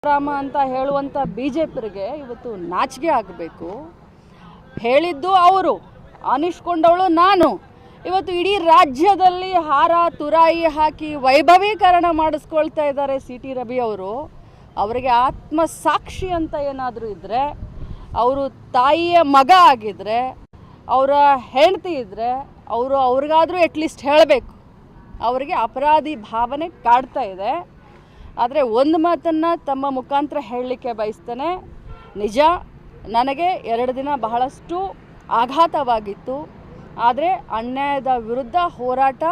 ರಾಮ ಅಂತ ಹೇಳುವಂಥ ಬಿಜೆಪಿಗೆ ಇವತ್ತು ನಾಚಿಕೆ ಆಗಬೇಕು. ಹೇಳಿದ್ದು ಅವರು, ಅನಿಸ್ಕೊಂಡವಳು ನಾನು. ಇವತ್ತು ಇಡೀ ರಾಜ್ಯದಲ್ಲಿ ಹಾರ ತುರಾಯಿ ಹಾಕಿ ವೈಭವೀಕರಣ ಮಾಡಿಸ್ಕೊಳ್ತಾ ಇದ್ದಾರೆ ಸಿ.ಟಿ. ರವಿ ಅವರು. ಅವರಿಗೆ ಆತ್ಮಸಾಕ್ಷಿ ಅಂತ ಏನಾದರೂ ಇದ್ದರೆ, ಅವರು ತಾಯಿಯ ಮಗ ಆಗಿದ್ದರೆ, ಅವರ ಹೆಂಡತಿ ಇದ್ದರೆ ಅವ್ರಿಗಾದರೂ ಅಟ್ಲೀಸ್ಟ್ ಹೇಳಬೇಕು. ಅವರಿಗೆ ಅಪರಾಧಿ ಭಾವನೆ ಕಾಡ್ತಾ ಇದೆ. ಆದರೆ ಒಂದು ಮಾತನ್ನು ತಮ್ಮ ಮುಖಾಂತರ ಹೇಳಲಿಕ್ಕೆ ಬಯಸ್ತೇನೆ. ನಿಜ, ನನಗೆ 2 ದಿನ ಬಹಳಷ್ಟು ಆಘಾತವಾಗಿತ್ತು. ಆದರೆ ಅನ್ಯಾಯದ ವಿರುದ್ಧ ಹೋರಾಟ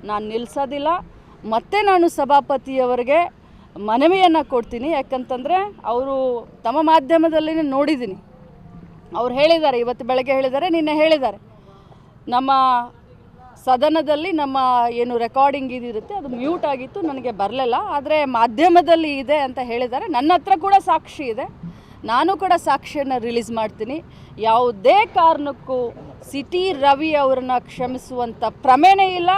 ನಾನು ನಿಲ್ಲಿಸೋದಿಲ್ಲ. ಮತ್ತೆ ನಾನು ಸಭಾಪತಿಯವರಿಗೆ ಮನವಿಯನ್ನು ಕೊಡ್ತೀನಿ. ಯಾಕಂತಂದರೆ ಅವರು ತಮ್ಮ ಮಾಧ್ಯಮದಲ್ಲಿ ನೋಡಿದ್ದೀನಿ, ಅವ್ರು ಹೇಳಿದ್ದಾರೆ, ಇವತ್ತು ಬೆಳಗ್ಗೆ ಹೇಳಿದ್ದಾರೆ, ನಿನ್ನೆ ಹೇಳಿದ್ದಾರೆ, ನಮ್ಮ ಸದನದಲ್ಲಿ ನಮ್ಮ ಏನು ರೆಕಾರ್ಡಿಂಗ್ ಇದಿರುತ್ತೆ ಅದು ಮ್ಯೂಟ್ ಆಗಿತ್ತು, ನನಗೆ ಬರಲಿಲ್ಲ, ಆದರೆ ಮಾಧ್ಯಮದಲ್ಲಿ ಇದೆ ಅಂತ ಹೇಳಿದ್ದಾರೆ. ನನ್ನ ಹತ್ರ ಕೂಡ ಸಾಕ್ಷಿ ಇದೆ, ನಾನು ಕೂಡ ಸಾಕ್ಷಿಯನ್ನು ರಿಲೀಸ್ ಮಾಡ್ತೀನಿ. ಯಾವುದೇ ಕಾರಣಕ್ಕೂ ಸಿ.ಟಿ. ರವಿ ಅವರನ್ನು ಕ್ಷಮಿಸುವಂಥ ಪ್ರಮೇಯನೇ ಇಲ್ಲ.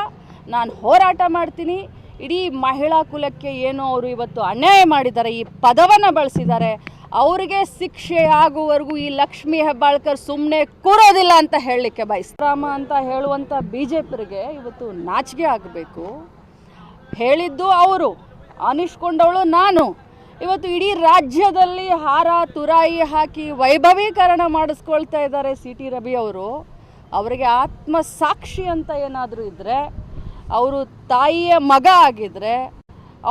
ನಾನು ಹೋರಾಟ ಮಾಡ್ತೀನಿ. ಇಡೀ ಮಹಿಳಾ ಕುಲಕ್ಕೆ ಏನು ಅವರು ಇವತ್ತು ಅನ್ಯಾಯ ಮಾಡಿದ್ದಾರೆ, ಈ ಪದವನ್ನು ಬಳಸಿದ್ದಾರೆ, ಅವರಿಗೆ ಶಿಕ್ಷೆ ಆಗುವವರೆಗೂ ಈ ಲಕ್ಷ್ಮೀ ಹೆಬ್ಬಾಳ್ಕರ್ ಸುಮ್ಮನೆ ಕೂರೋದಿಲ್ಲ ಅಂತ ಹೇಳಲಿಕ್ಕೆ ಬಯಸ್ತಾರೆ. ರಾಮ ಅಂತ ಹೇಳುವಂಥ ಬಿಜೆಪಿಗೆ ಇವತ್ತು ನಾಚಿಕೆ ಆಗಬೇಕು. ಹೇಳಿದ್ದು ಅವರು, ಅನಿಸ್ಕೊಂಡವಳು ನಾನು. ಇವತ್ತು ಇಡೀ ರಾಜ್ಯದಲ್ಲಿ ಹಾರ ತುರಾಯಿ ಹಾಕಿ ವೈಭವೀಕರಣ ಮಾಡಿಸ್ಕೊಳ್ತಾ ಇದ್ದಾರೆ ಸಿ.ಟಿ. ರವಿ ಅವರು. ಅವರಿಗೆ ಆತ್ಮಸಾಕ್ಷಿ ಅಂತ ಏನಾದರೂ ಇದ್ದರೆ, ಅವರು ತಾಯಿಯ ಮಗ ಆಗಿದ್ದರೆ,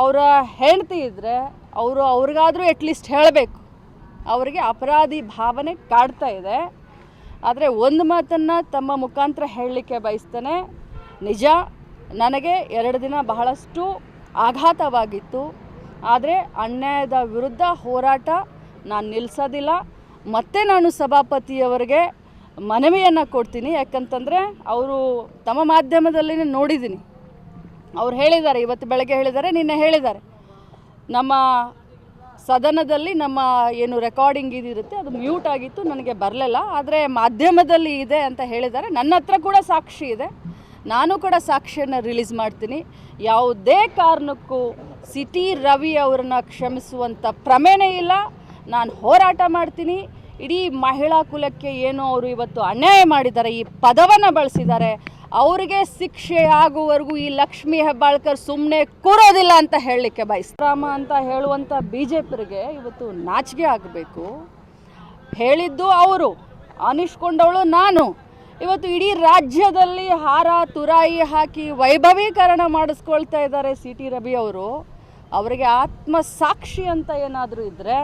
ಅವರ ಹೆಂಡತಿ ಇದ್ದರೆ ಅವ್ರಿಗಾದರೂ ಅಟ್ಲೀಸ್ಟ್ ಹೇಳಬೇಕು. ಅವರಿಗೆ ಅಪರಾಧಿ ಭಾವನೆ ಕಾಡ್ತಾ ಇದೆ. ಆದರೆ ಒಂದು ಮಾತನ್ನು ತಮ್ಮ ಮುಖಾಂತರ ಹೇಳಲಿಕ್ಕೆ ಬಯಸ್ತೇನೆ. ನಿಜ, ನನಗೆ 2 ದಿನ ಬಹಳಷ್ಟು ಆಘಾತವಾಗಿತ್ತು. ಆದರೆ ಅನ್ಯಾಯದ ವಿರುದ್ಧ ಹೋರಾಟ ನಾನು ನಿಲ್ಲಿಸೋದಿಲ್ಲ. ಮತ್ತೆ ನಾನು ಸಭಾಪತಿಯವರಿಗೆ ಮನವಿಯನ್ನು ಕೊಡ್ತೀನಿ. ಯಾಕಂತಂದರೆ ಅವರು ತಮ್ಮ ಮಾಧ್ಯಮದಲ್ಲಿ ನೋಡಿದ್ದೀನಿ, ಅವ್ರು ಹೇಳಿದ್ದಾರೆ, ಇವತ್ತು ಬೆಳಗ್ಗೆ ಹೇಳಿದ್ದಾರೆ, ನಿನ್ನೆ ಹೇಳಿದ್ದಾರೆ, ನಮ್ಮ ಸದನದಲ್ಲಿ ನಮ್ಮ ಏನು ರೆಕಾರ್ಡಿಂಗ್ ಇದಿರುತ್ತೆ ಅದು ಮ್ಯೂಟ್ ಆಗಿತ್ತು, ನನಗೆ ಬರಲಿಲ್ಲ, ಆದರೆ ಮಾಧ್ಯಮದಲ್ಲಿ ಇದೆ ಅಂತ ಹೇಳಿದ್ದಾರೆ. ನನ್ನ ಹತ್ರ ಕೂಡ ಸಾಕ್ಷಿ ಇದೆ, ನಾನು ಕೂಡ ಸಾಕ್ಷಿಯನ್ನು ರಿಲೀಸ್ ಮಾಡ್ತೀನಿ. ಯಾವುದೇ ಕಾರಣಕ್ಕೂ ಸಿ.ಟಿ. ರವಿ ಅವರನ್ನು ಕ್ಷಮಿಸುವಂಥ ಪ್ರಮೇಯನೇ ಇಲ್ಲ. ನಾನು ಹೋರಾಟ ಮಾಡ್ತೀನಿ. ಇಡೀ ಮಹಿಳಾ ಕುಲಕ್ಕೆ ಏನು ಅವರು ಇವತ್ತು ಅನ್ಯಾಯ ಮಾಡಿದ್ದಾರೆ, ಈ ಪದವನ್ನು ಬಳಸಿದ್ದಾರೆ, ಅವರಿಗೆ ಶಿಕ್ಷೆ ಆಗುವವರೆಗೂ ಈ ಲಕ್ಷ್ಮೀ ಹೆಬ್ಬಾಳ್ಕರ್ ಸುಮ್ಮನೆ ಕೂರೋದಿಲ್ಲ ಅಂತ ಹೇಳಲಿಕ್ಕೆ ಬಯಸ್ತಾರೆ. ರಾಮ ಅಂತ ಹೇಳುವಂಥ ಬಿಜೆಪಿಗೆ ಇವತ್ತು ನಾಚಿಕೆ ಆಗಬೇಕು. ಹೇಳಿದ್ದು ಅವರು, ಅನಿಸ್ಕೊಂಡವಳು ನಾನು. ಇವತ್ತು ಇಡೀ ರಾಜ್ಯದಲ್ಲಿ ಹಾರ ತುರಾಯಿ ಹಾಕಿ ವೈಭವೀಕರಣ ಮಾಡಿಸ್ಕೊಳ್ತಾ ಇದ್ದಾರೆ ಸಿ.ಟಿ. ರವಿ ಅವರು. ಅವರಿಗೆ ಆತ್ಮಸಾಕ್ಷಿ ಅಂತ ಏನಾದರೂ ಇದ್ದರೆ,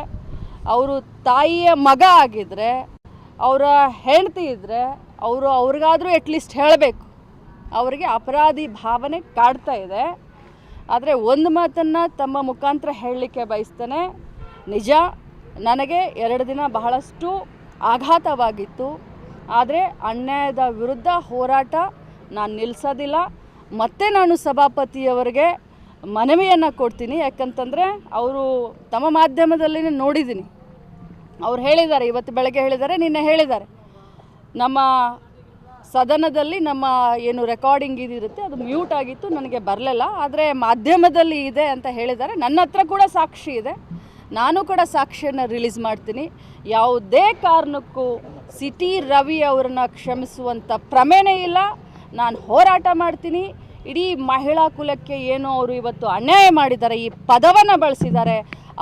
ಅವರು ತಾಯಿಯ ಮಗ ಆಗಿದ್ದರೆ, ಅವರ ಹೆಂಡತಿ ಇದ್ದರೆ ಅವ್ರಿಗಾದರೂ ಅಟ್ಲೀಸ್ಟ್ ಹೇಳಬೇಕು. ಅವರಿಗೆ ಅಪರಾಧಿ ಭಾವನೆ ಕಾಡ್ತಾ ಇದೆ. ಆದರೆ ಒಂದು ಮಾತನ್ನು ತಮ್ಮ ಮುಖಾಂತರ ಹೇಳಲಿಕ್ಕೆ ಬಯಸ್ತೇನೆ. ನಿಜ, ನನಗೆ 2 ದಿನ ಬಹಳಷ್ಟು ಆಘಾತವಾಗಿತ್ತು. ಆದರೆ ಅನ್ಯಾಯದ ವಿರುದ್ಧ ಹೋರಾಟ ನಾನು ನಿಲ್ಲಿಸೋದಿಲ್ಲ. ಮತ್ತೆ ನಾನು ಸಭಾಪತಿಯವರಿಗೆ ಮನವಿಯನ್ನು ಕೊಡ್ತೀನಿ. ಯಾಕಂತಂದರೆ ಅವರು ತಮ್ಮ ಮಾಧ್ಯಮದಲ್ಲಿ ನೋಡಿದ್ದೀನಿ, ಅವ್ರು ಹೇಳಿದ್ದಾರೆ, ಇವತ್ತು ಬೆಳಗ್ಗೆ ಹೇಳಿದ್ದಾರೆ, ನಿನ್ನೆ ಹೇಳಿದ್ದಾರೆ, ನಮ್ಮ ಸದನದಲ್ಲಿ ನಮ್ಮ ಏನು ರೆಕಾರ್ಡಿಂಗ್ ಇದಿರುತ್ತೆ ಅದು ಮ್ಯೂಟ್ ಆಗಿತ್ತು, ನನಗೆ ಬರಲಿಲ್ಲ, ಆದರೆ ಮಾಧ್ಯಮದಲ್ಲಿ ಇದೆ ಅಂತ ಹೇಳಿದ್ದಾರೆ. ನನ್ನ ಹತ್ರ ಕೂಡ ಸಾಕ್ಷಿ ಇದೆ, ನಾನು ಕೂಡ ಸಾಕ್ಷಿಯನ್ನು ರಿಲೀಸ್ ಮಾಡ್ತೀನಿ. ಯಾವುದೇ ಕಾರಣಕ್ಕೂ ಸಿ.ಟಿ. ರವಿ ಅವರನ್ನು ಕ್ಷಮಿಸುವಂಥ ಪ್ರಮೇಯನೇ ಇಲ್ಲ. ನಾನು ಹೋರಾಟ ಮಾಡ್ತೀನಿ. ಇಡೀ ಮಹಿಳಾ ಕುಲಕ್ಕೆ ಏನು ಅವರು ಇವತ್ತು ಅನ್ಯಾಯ ಮಾಡಿದ್ದಾರೆ, ಈ ಪದವನ್ನು ಬಳಸಿದ್ದಾರೆ,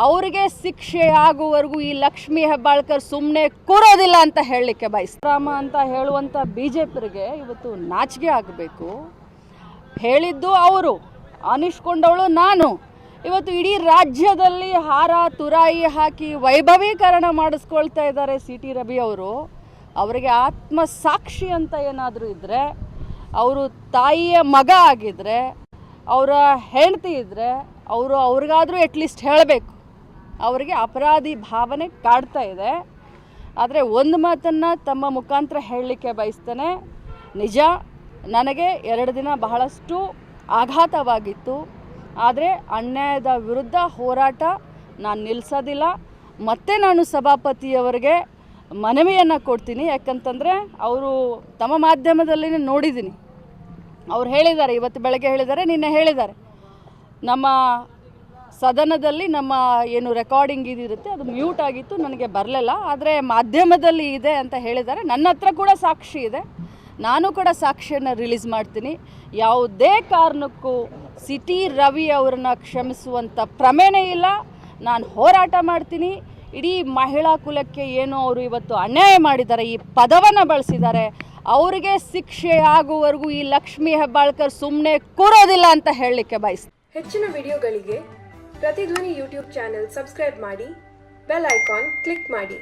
ಅವರಿಗೆ ಶಿಕ್ಷೆ ಆಗುವವರೆಗೂ ಈ ಲಕ್ಷ್ಮೀ ಹೆಬ್ಬಾಳ್ಕರ್ ಸುಮ್ಮನೆ ಕೂರೋದಿಲ್ಲ ಅಂತ ಹೇಳಲಿಕ್ಕೆ ಬಯಸ್ತಾರೆ. ರಾಮ ಅಂತ ಹೇಳುವಂಥ ಬಿಜೆಪಿಗೆ ಇವತ್ತು ನಾಚಿಕೆ ಆಗಬೇಕು. ಹೇಳಿದ್ದು ಅವರು, ಅನಿಸ್ಕೊಂಡವಳು ನಾನು. ಇವತ್ತು ಇಡೀ ರಾಜ್ಯದಲ್ಲಿ ಹಾರ ತುರಾಯಿ ಹಾಕಿ ವೈಭವೀಕರಣ ಮಾಡಿಸ್ಕೊಳ್ತಾ ಇದ್ದಾರೆ ಸಿ.ಟಿ. ರವಿ ಅವರು. ಅವರಿಗೆ ಆತ್ಮಸಾಕ್ಷಿ ಅಂತ ಏನಾದರೂ ಇದ್ದರೆ, ಅವರು ತಾಯಿಯ ಮಗ ಆಗಿದ್ದರೆ, ಅವರ ಹೆಂಡತಿ ಇದ್ದರೆ ಅವ್ರಿಗಾದರೂ ಅಟ್ಲೀಸ್ಟ್ ಹೇಳಬೇಕು. ಅವರಿಗೆ ಅಪರಾಧಿ ಭಾವನೆ ಕಾಡ್ತಾ ಇದೆ. ಆದರೆ ಒಂದು ಮಾತನ್ನು ತಮ್ಮ ಮುಖಾಂತರ ಹೇಳಲಿಕ್ಕೆ ಬಯಸ್ತೇನೆ. ನಿಜ, ನನಗೆ 2 ದಿನ ಬಹಳಷ್ಟು ಆಘಾತವಾಗಿತ್ತು. ಆದರೆ ಅನ್ಯಾಯದ ವಿರುದ್ಧ ಹೋರಾಟ ನಾನು ನಿಲ್ಲಿಸೋದಿಲ್ಲ. ಮತ್ತೆ ನಾನು ಸಭಾಪತಿಯವರಿಗೆ ಮನವಿಯನ್ನು ಕೊಡ್ತೀನಿ. ಯಾಕಂತಂದರೆ ಅವರು ತಮ್ಮ ಮಾಧ್ಯಮದಲ್ಲಿ ನೋಡಿದ್ದೀನಿ, ಅವ್ರು ಹೇಳಿದ್ದಾರೆ, ಇವತ್ತು ಬೆಳಗ್ಗೆ ಹೇಳಿದ್ದಾರೆ, ನಿನ್ನೆ ಹೇಳಿದ್ದಾರೆ, ನಮ್ಮ ಸದನದಲ್ಲಿ ನಮ್ಮ ಏನು ರೆಕಾರ್ಡಿಂಗ್ ಇದಿರುತ್ತೆ ಅದು ಮ್ಯೂಟ್ ಆಗಿತ್ತು, ನನಗೆ ಬರಲಿಲ್ಲ. ಆದರೆ ಮಾಧ್ಯಮದಲ್ಲಿ ಇದೆ ಅಂತ ಹೇಳಿದ್ದಾರೆ. ನನ್ನ ಹತ್ರ ಕೂಡ ಸಾಕ್ಷಿ ಇದೆ, ನಾನು ಕೂಡ ಸಾಕ್ಷಿಯನ್ನು ರಿಲೀಸ್ ಮಾಡ್ತೀನಿ. ಯಾವುದೇ ಕಾರಣಕ್ಕೂ ಸಿಟಿ ರವಿ ಅವರನ್ನ ಕ್ಷಮಿಸುವಂಥ ಪ್ರಮೇಯನೇ ಇಲ್ಲ. ನಾನು ಹೋರಾಟ ಮಾಡ್ತೀನಿ. ಇಡೀ ಮಹಿಳಾ ಕುಲಕ್ಕೆ ಏನು ಅವರು ಇವತ್ತು ಅನ್ಯಾಯ ಮಾಡಿದ್ದಾರೆ, ಈ ಪದವನ್ನು ಬಳಸಿದ್ದಾರೆ, ಅವರಿಗೆ ಶಿಕ್ಷೆ ಆಗುವವರೆಗೂ ಈ ಲಕ್ಷ್ಮೀ ಹೆಬ್ಬಾಳ್ಕರ್ ಸುಮ್ಮನೆ ಕೂರೋದಿಲ್ಲ ಅಂತ ಹೇಳಲಿಕ್ಕೆ ಬಯಸ್ತೀನಿ. ಹೆಚ್ಚಿನ ವಿಡಿಯೋಗಳಿಗೆ ಪ್ರತಿಧ್ವನಿ ಯೂಟ್ಯೂಬ್ ಚಾನೆಲ್ ಸಬ್ಸ್ಕ್ರೈಬ್ ಮಾಡಿ, ಬೆಲ್ ಐಕಾನ್ ಕ್ಲಿಕ್ ಮಾಡಿ.